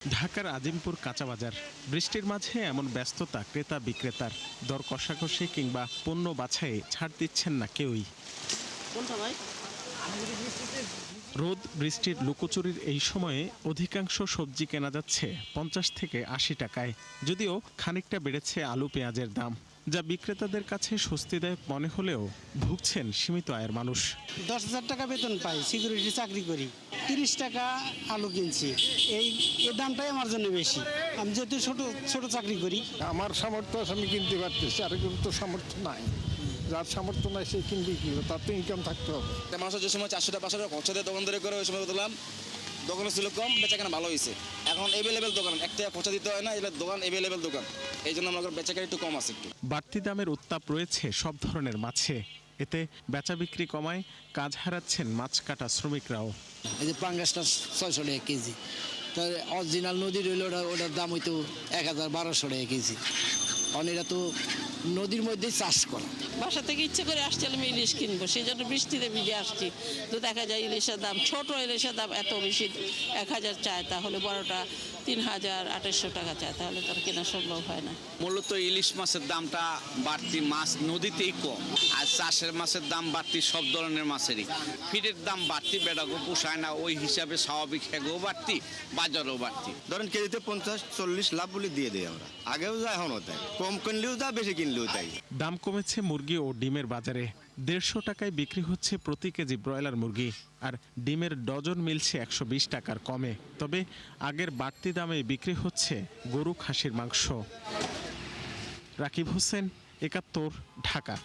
ঢাকার আজিমপুর কাঁচা বাজার। বৃষ্টির মাঝে এমন ব্যস্ততা ক্রেতা বিক্রেতার। দর কষাকষি কিংবা পণ্য বাছাইয়ে ছাড় দিচ্ছেন না কেউই। রোদ বৃষ্টির লুকোচুরির এই সময়ে অধিকাংশ সবজি কেনা যাচ্ছে 50 থেকে 80 টাকায়। যদিও খানিকটা বেড়েছে আলু পেঁয়াজের দাম, যা বিক্রেতাদের কাছে স্বস্তিদায়ক মনে হলেও ভুগছেন সীমিত আয়ের মানুষ। 10,000 টাকা বেতন পাই, সিকিউরিটি চাকরি করি, 30 টাকা আলু কিনছি। এই দামটাই আমার জন্য বেশি। আমি যেহেতু ছোট চাকরি করি, আমার সামর্থ্য আছে, আমি কিনতে পারতেছি, আর তো সামর্থ্য নাই। যার সামর্থ্য নাই সে কিনবে কি, তার তো ইনকাম থাকতে হবে। মানুষের যে সময় 400 500 টাকা খরচা দিয়ে দোকান ধরে করে ওই সময় বললাম দোকানে ছিল কম, বেচাকেনা ভালো হয়েছে। এখন এভেলেবেল দোকান, একটা খরচা দিতে হয় না, এটা দোকান এভেলেবেল দোকান, এই জন্য আমরা বেচাকেনা একটু কম আছে। একটু বাড়তি দামের উত্তাপ রয়েছে সব ধরনের মাছে। এতে বেচা বিক্রি কমায় কাজ হারাচ্ছেন মাছ কাটা শ্রমিকরাও। এই যে পাঙ্গাসটা 600 টাকা কেজি, তো অরিজিনাল নদীর হইলে ওটার দাম হইতো 1000-1200 টাকা কেজি। কারণ এটা তো নদীর মধ্যেই চাষ করা। বাসা থেকে ইচ্ছে করে আসছি আমি ইলিশ কিনবো, সেই জন্য বৃষ্টিতে ভিজে আসছি। তো দেখা যায় ইলিশের দাম, ছোট ইলিশের দাম এত বেশি, 1000 চায়, তাহলে বড়টা 3000-2800 টাকা চায়, তাহলে তার কেনা সম্ভব হয় না। মূলত ইলিশ মাছের দামটা বাড়তি, মাছ নদীতেই কম, আর চাষের মাছের দাম বাড়তি, সব ধরনের মাছেরই। ফিডের দাম বাড়তি, বেড়াগো পোষায় না, ওই হিসাবে স্বাভাবিক হেগো বাড়তি, বাজারও বাড়তি। ধরেন কেজিতে 50-40 লাভ বলে দিয়ে দিই আমরা। আগেও যা এখনও তাই, কম কিনলেও যা, বেশি কিনলেও তাই। দাম কমেছে মুরগি ও ডিমের বাজারে। 150 টাকায় বিক্রি হচ্ছে প্রতি কেজি ব্রয়লার মুরগি, আর ডিমের ডজন মিলছে 120 টাকার কমে। তবে আগের বাড়তি দামে বিক্রি হচ্ছে গরু খাসির মাংস। রাকিব হোসেন, 71, ঢাকা।